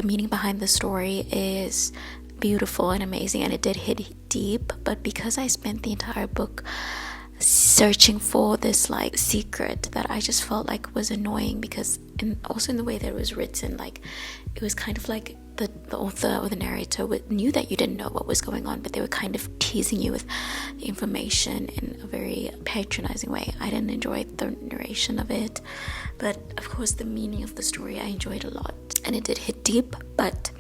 meaning behind the story is beautiful and amazing, and it did hit deep, but because I spent the entire book searching for this like secret that I just felt like was annoying, because also in the way that it was written, like it was kind of like the author or the narrator knew that you didn't know what was going on, but they were kind of teasing you with information in a very patronizing way. I didn't enjoy the narration of it, but of course the meaning of the story I enjoyed a lot, and it did hit deep, but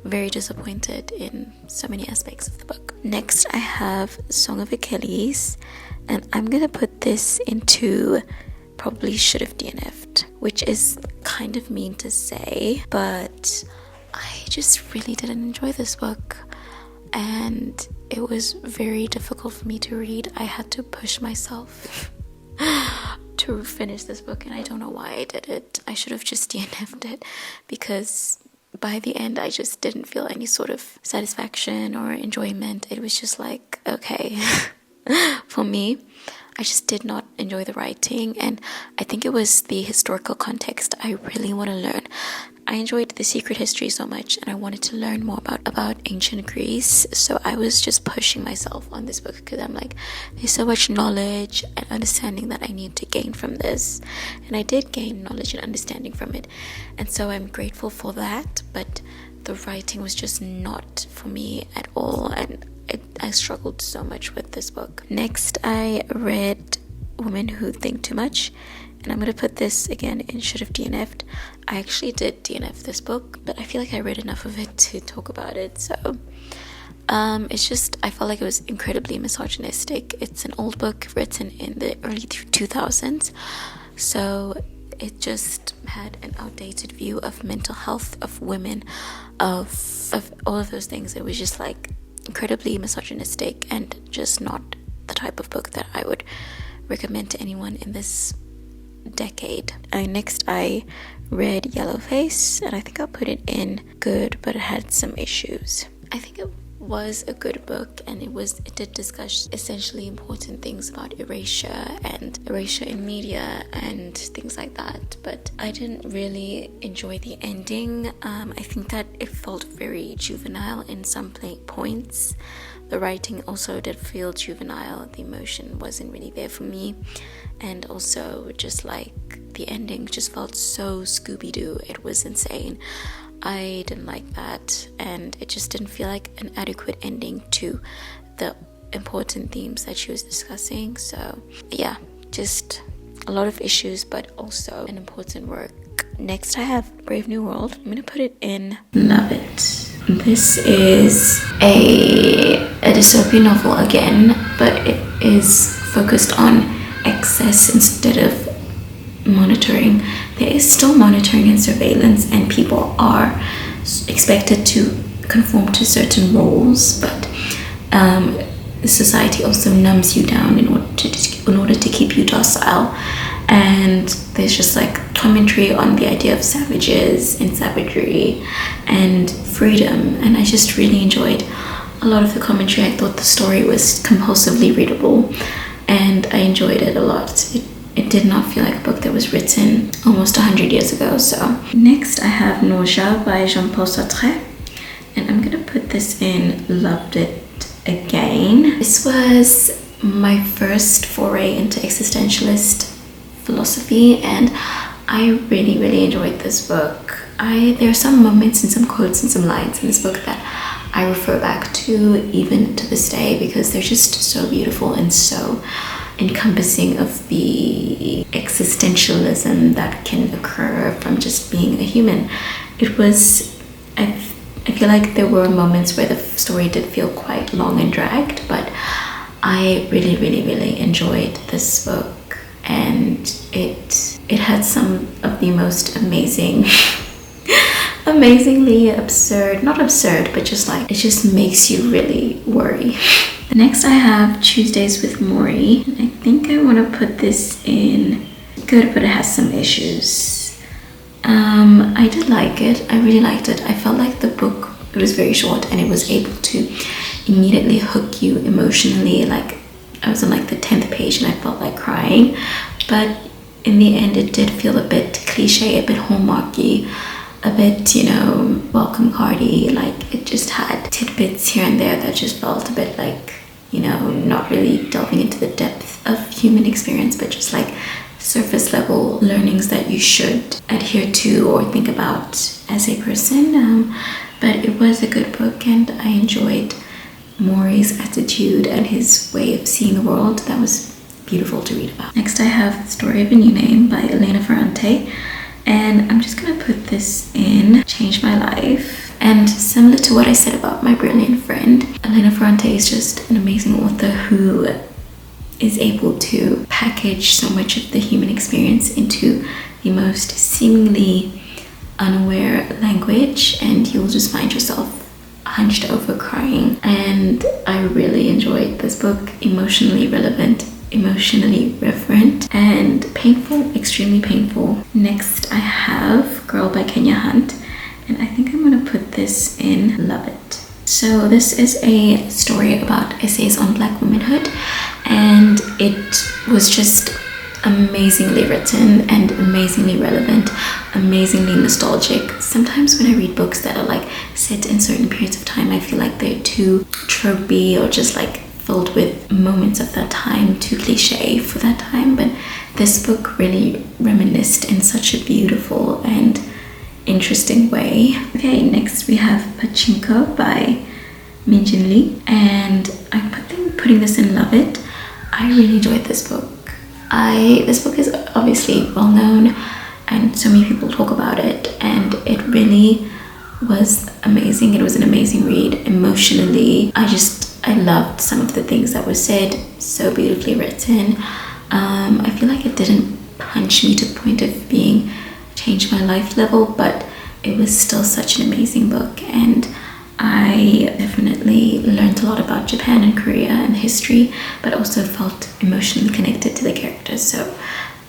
very disappointed in so many aspects of the book. Next I have Song of Achilles, and I'm gonna put this into probably should have DNF'd, which is kind of mean to say, but I just really didn't enjoy this book, and it was very difficult for me to read. I had to push myself to finish this book, and I don't know why I did it. I should have just DNF'd it, because by the end I just didn't feel any sort of satisfaction or enjoyment. It was just like, okay. For me, I just did not enjoy the writing, and I think it was the historical context I really want to learn. I enjoyed the secret history so much, and I wanted to learn more about ancient Greece, so I was just pushing myself on this book, because I'm like, there's so much knowledge and understanding that I need to gain from this, and I did gain knowledge and understanding from it, and so I'm grateful for that, but the writing was just not for me at all, and I struggled so much with this book. Next, I read Women Who Think Too Much, and I'm going to put this again in should have DNF'd. I actually did DNF this book, but I feel like I read enough of it to talk about it, so it's just, I felt like it was incredibly misogynistic. It's an old book written in the early 2000s, so it just had an outdated view of mental health, of women, of all of those things. It was just like incredibly misogynistic, and just not the type of book that I would recommend to anyone in this decade. Next I read Yellowface, and I think I'll put it in good, but it had some issues. I think it was a good book, and it did discuss essentially important things about erasure and erasure in media and things like that, but I didn't really enjoy the ending. I think that it felt very juvenile in some points. The writing also did feel juvenile. The emotion wasn't really there for me, and also just like the ending just felt so Scooby-Doo. It was insane. I didn't like that, and it just didn't feel like an adequate ending to the important themes that she was discussing. So yeah, just a lot of issues, but also an important work. Next I have Brave New World. I'm gonna put it in love it. This is a dystopian novel again, but it is focused on excess instead of monitoring. There is still monitoring and surveillance, and people are expected to conform to certain roles, but society also numbs you down in order to keep you docile. And there's just like commentary on the idea of savages and savagery and freedom, and I just really enjoyed a lot of the commentary. I thought the story was compulsively readable, and I enjoyed it a lot. It did not feel like a book that was written almost 100 years ago. So next I have Nausea by Jean-Paul Sartre, and I'm gonna put this in loved it again. This was my first foray into existentialist philosophy, and I really, really enjoyed this book. There are some moments and some quotes and some lines in this book that I refer back to even to this day, because they're just so beautiful and so encompassing of the existentialism that can occur from just being a human. It was, I feel like there were moments where the story did feel quite long and dragged, but I really, really, really enjoyed this book, and it had some of the most amazingly absurd, not absurd, but just like, it just makes you really worry. Next I have Tuesdays with Morrie. I think I want to put this in good, but it has some issues. I did like it. I really liked it. I felt like the book, it was very short, and it was able to immediately hook you emotionally. Like, I was on like the 10th page and I felt like crying, but in the end it did feel a bit cliche, a bit hallmarky, a bit, welcome cardy. Like, it just had tidbits here and there that just felt a bit like, not really delving into the depth of human experience, but just like surface level learnings that you should adhere to or think about as a person. But it was a good book, and I enjoyed Morrie's attitude and his way of seeing the world. That was beautiful to read about. Next I have The Story of a New Name by Elena Ferrante, and I'm just gonna put this in Change My Life. And similar to what I said about My Brilliant Friend, Elena Ferrante is just an amazing author who is able to package so much of the human experience into the most seemingly unaware language, and you'll just find yourself hunched over crying. And I really enjoyed this book. Emotionally relevant, emotionally reverent, and painful, extremely painful. Next I have Girl by Kenya Hunt, and I think I'm gonna put this in Love It. So this is a story about essays on Black womanhood, and it was just amazingly written and amazingly relevant, amazingly nostalgic. Sometimes when I read books that are like set in certain periods of time, I feel like they're too tropey or just like filled with moments of that time, too cliche for that time. But this book really reminisced in such a beautiful and interesting way. Okay, next we have Pachinko by Minjin Lee, and I'm putting this in Love It. I really enjoyed this book. This book is obviously well known and so many people talk about it, and it really was amazing. It was an amazing read. Emotionally, I loved some of the things that were said, so beautifully written. I feel like it didn't punch me to the point of being change my life level, but it was still such an amazing book, and I definitely learned a lot about Japan and Korea and history, but also felt emotionally connected to the characters, so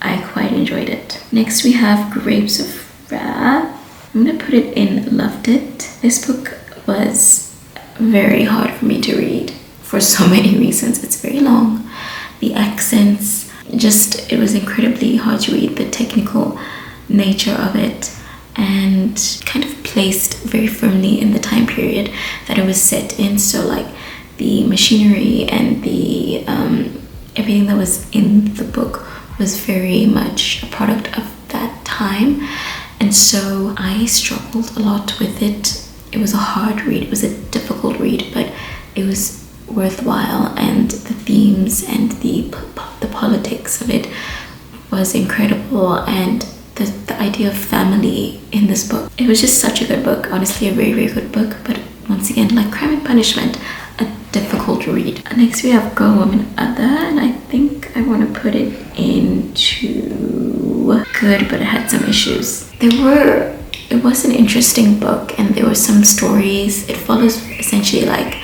I quite enjoyed it. Next we have Grapes of Wrath. I'm gonna put it in Loved It. This book was very hard for me to read for so many reasons. It's very long. The accents, it was incredibly hard to read. The technical nature of it, and kind of placed very firmly in the time period that it was set in. So like the machinery and the everything that was in the book was very much a product of that time, and so I struggled a lot with it. It was a hard read, it was a difficult read, but it was worthwhile, and the themes and the politics of it was incredible, and the idea of family in this book. It was just such a good book, honestly a very, very good book, but once again, like Crime and Punishment, a difficult read. Next we have Girl, Woman, Other, and I think I want to put it into good, but it had some issues. It was an interesting book, and there were some stories. It follows essentially like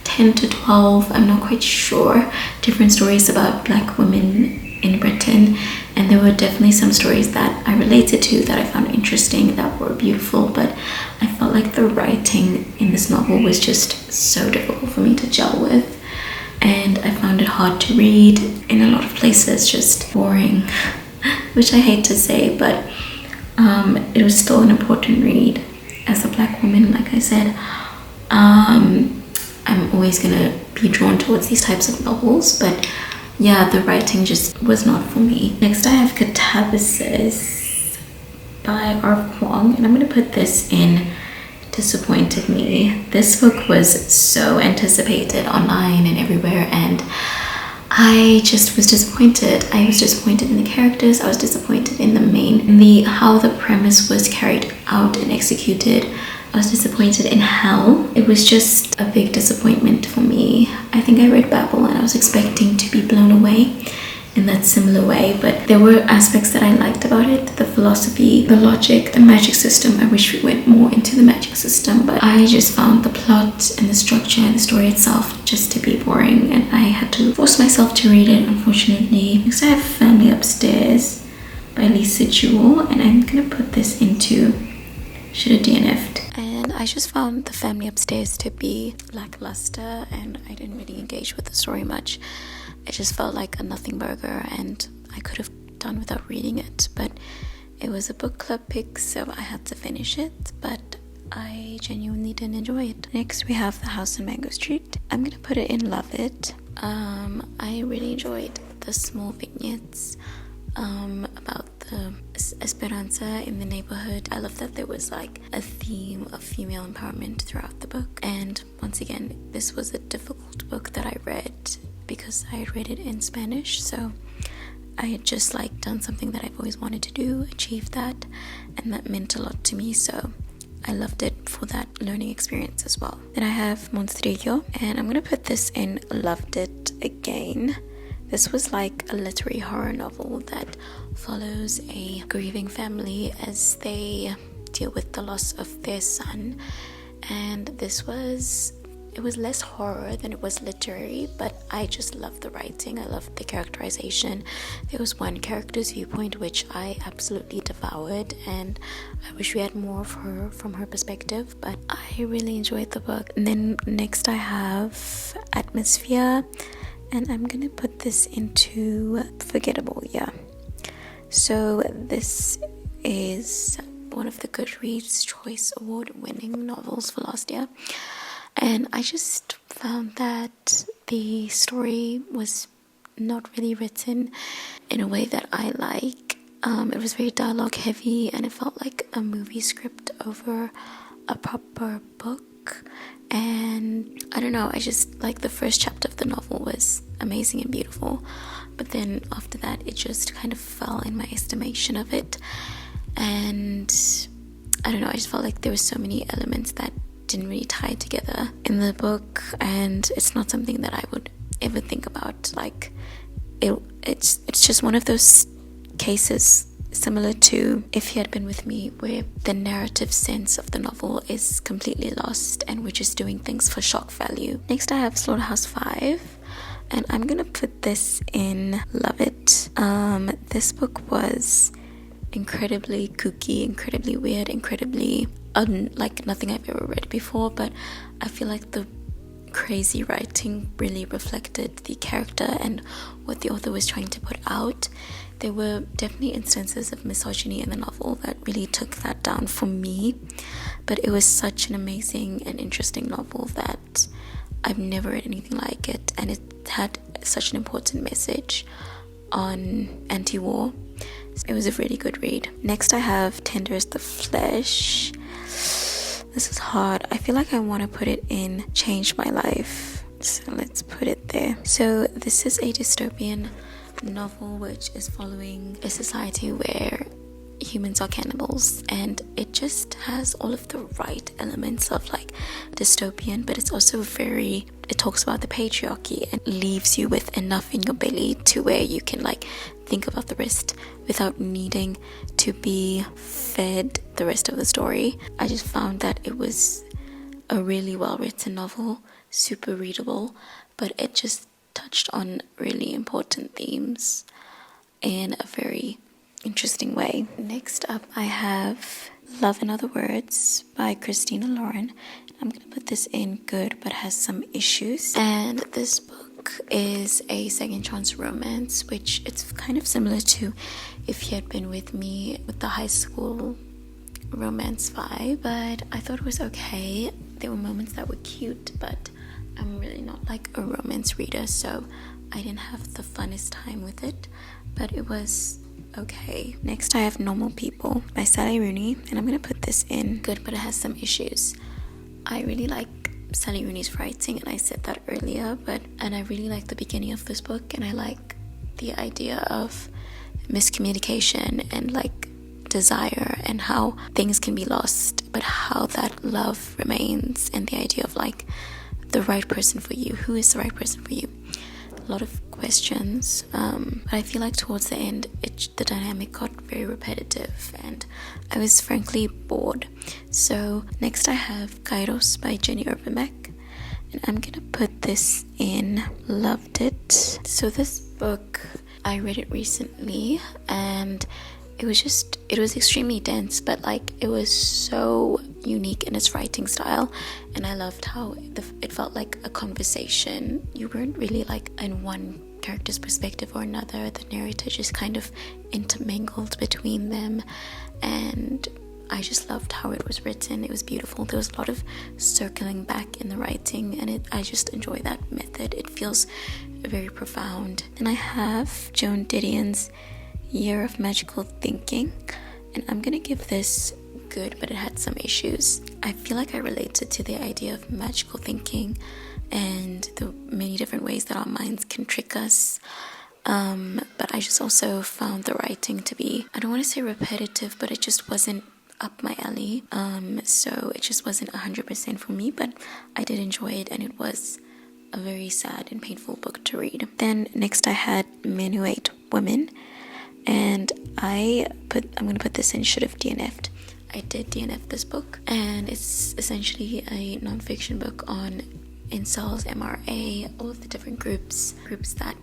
10 to 12, I'm not quite sure, different stories about Black women in Britain, and there were definitely some stories that I related to, that I found interesting, that were beautiful, but I felt like the writing in this novel was just so difficult for me to gel with, and I found it hard to read, in a lot of places just boring, which I hate to say, but it was still an important read. As a Black woman, like I said, I'm always gonna be drawn towards these types of novels, but yeah, the writing just was not for me. Next I have Katabasis by R. Kwong, and I'm gonna put this in Disappointed Me. This book was so anticipated online and everywhere, and I just was disappointed. I was disappointed in the characters, I was disappointed in how the premise was carried out and executed. I was disappointed in how. It was just a big disappointment for me. I think I read Babel and I was expecting to be blown away in that similar way, but there were aspects that I liked about it. The philosophy, the logic, the magic system. I wish we went more into the magic system, but I just found the plot and the structure and the story itself just to be boring, and I had to force myself to read it, unfortunately. Next I have Family Upstairs by Lisa Jewell, and I'm gonna put this into Should Have DNF'd. And I just found The Family Upstairs to be lackluster, and I didn't really engage with the story much. It just felt like a nothing burger, and I could have done without reading it, but it was a book club pick, so I had to finish it, but I genuinely didn't enjoy it. Next we have The House on Mango Street. I'm gonna put it in Love It. I really enjoyed the small vignettes about the the Esperanza in the neighborhood. I love that there was like a theme of female empowerment throughout the book. And once again, this was a difficult book that I read because I had read it in Spanish, so I had just like done something that I've always wanted to do, achieved that, and that meant a lot to me, so I loved it for that learning experience as well. Then I have Monstrilio, and I'm gonna put this in loved it again. This was like a literary horror novel that follows a grieving family as they deal with the loss of their son, and it was less horror than it was literary, but I just loved the writing. I loved the characterization. There was one character's viewpoint which I absolutely devoured, and I wish we had more of her from her perspective, but I really enjoyed the book. And then next I have Atmosphere, and I'm gonna put this into forgettable. So this is one of the Goodreads Choice Award winning novels for last year. And I just found that the story was not really written in a way that I like. It was very dialogue heavy, and it felt like a movie script over a proper book. And I don't know, I just like the first chapter of the novel was amazing and beautiful, but then after that it just kind of fell in my estimation of it. And I don't know, I just felt like there were so many elements that didn't really tie together in the book, and it's not something that I would ever think about. Like it's just one of those cases similar to If You Had Been With Me, where the narrative sense of the novel is completely lost and we're just doing things for shock value. Next I have Slaughterhouse-5, and I'm gonna put this in love it. This book was incredibly kooky, incredibly weird, incredibly like nothing I've ever read before, but I feel like the crazy writing really reflected the character and what the author was trying to put out. There were definitely instances of misogyny in the novel that really took that down for me, but it was such an amazing and interesting novel that I've never read anything like it, and it had such an important message on anti-war. It was a really good read. Next I have Tender as the Flesh. This is hard. I feel like I want to put it in Changed My Life, so let's put it there. So this is a dystopian novel which is following a society where humans are cannibals, and it just has all of the right elements of like dystopian, but it's also it talks about the patriarchy and leaves you with enough in your belly to where you can like think about the rest without needing to be fed the rest of the story. I just found that it was a really well written novel, super readable, but it just touched on really important themes in a very interesting way. Next up I have Love in Other Words by Christina Lauren. I'm going to put this in good but has some issues. And this book is a second chance romance, which it's kind of similar to If You Had Been With Me with the high school romance vibe, but I thought it was okay. There were moments that were cute, but I'm really not like a romance reader, so I didn't have the funnest time with it, but it was okay. Next I have Normal People by Sally Rooney, and I'm going to put this in good but it has some issues. I really like Sally Rooney's writing, and I said that earlier, and I really like the beginning of this book, and I like the idea of miscommunication and like desire and how things can be lost, but how that love remains, and the idea of like the right person for you. Who is the right person for you? A lot of questions, but I feel like towards the end the dynamic got very repetitive and I was frankly bored. So next I have Kairos by Jenny Urbanbeck, and I'm gonna put this in loved it. So this book, I read it recently, and it was extremely dense, but like it was so unique in its writing style, and I loved how it felt like a conversation. You weren't really like in one character's perspective or another. The narrator just kind of intermingled between them, and I just loved how it was written. It was beautiful. There was a lot of circling back in the writing, and I just enjoy that method. It feels very profound. Then I have Joan Didion's Year of Magical Thinking, and I'm gonna give this good, but it had some issues. I feel like I related to the idea of magical thinking and the many different ways that our minds can trick us. But I just also found the writing to be, I don't want to say repetitive, but it just wasn't up my alley. So it just wasn't 100% for me, but I did enjoy it, and it was a very sad and painful book to read. Then next I had Men Who Ate Women, and I'm going to put this in should have DNF'd. I did DNF this book, and it's essentially a non-fiction book on incels, MRA, all of the different groups that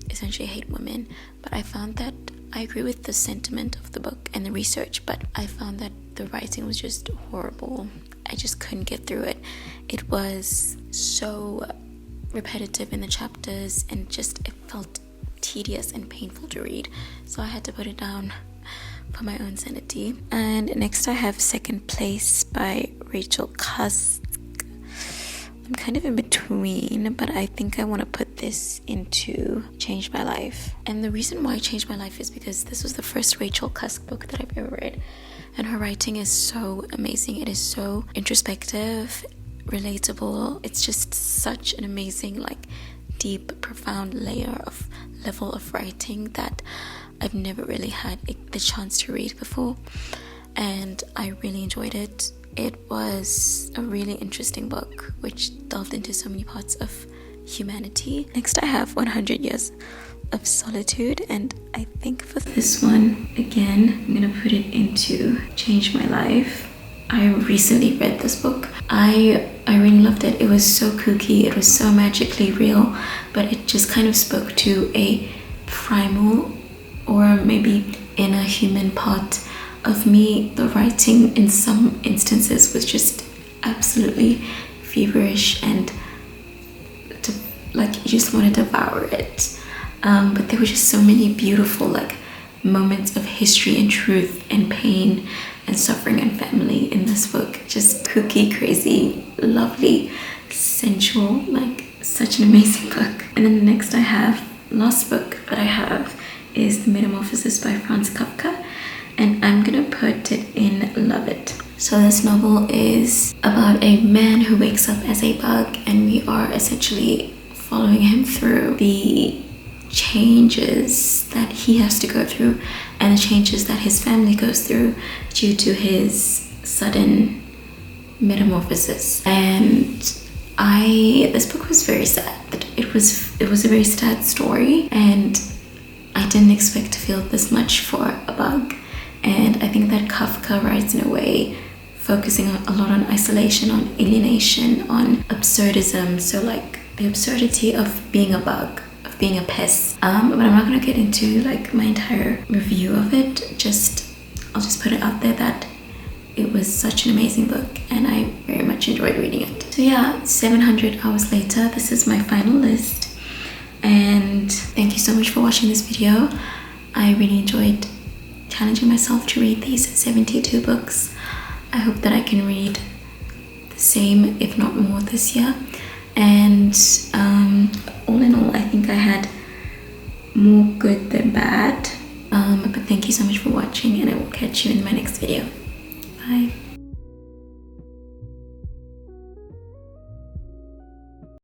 essentially hate women. But I found that I agree with the sentiment of the book and the research, but I found that the writing was just horrible. I just couldn't get through it. It was so repetitive in the chapters, and just it felt tedious and painful to read, so I had to put it down for my own sanity. And next I have Second Place by Rachel Cusk. I'm kind of in between, but I think I want to put this into Change My Life. And the reason why Change My Life is because this was the first Rachel Cusk book that I've ever read, and her writing is so amazing. It is so introspective, relatable. It's just such an amazing, like, deep, profound level of writing that I've never really had the chance to read before, and I really enjoyed it. It was a really interesting book which delved into so many parts of humanity. Next I have 100 Years of Solitude, and I think for this one, again, I'm gonna put it into Change My Life. I recently read this book. I really loved it. It was so kooky, it was so magically real, but it just kind of spoke to a primal or maybe inner human part of me. The writing in some instances was just absolutely feverish, and you just want to devour it. But there were just so many beautiful moments of history and truth and pain and suffering and family in this book. Just kooky, crazy, lovely, sensual, such an amazing book. And then the next last book that I have is The Metamorphasis by Franz Kafka, and I'm gonna put it in Love It. So this novel is about a man who wakes up as a bug, and we are essentially following him through the changes that he has to go through and the changes that his family goes through due to his sudden metamorphosis. And this book was very sad. It was a very sad story, and I didn't expect to feel this much for a bug. And I think that Kafka writes in a way focusing a lot on isolation, on alienation, on absurdism. So the absurdity of being a bug, of being a pest. But I'm not gonna get into my entire review of it. I'll just put it out there that it was such an amazing book, and I very much enjoyed reading it. So yeah, 700 hours later, this is my final list. And thank you so much for watching this video. I really enjoyed challenging myself to read these 72 books. I hope that I can read the same, if not more, this year. And all in all, I think I had more good than bad. But thank you so much for watching, and I will catch you in my next video. Bye.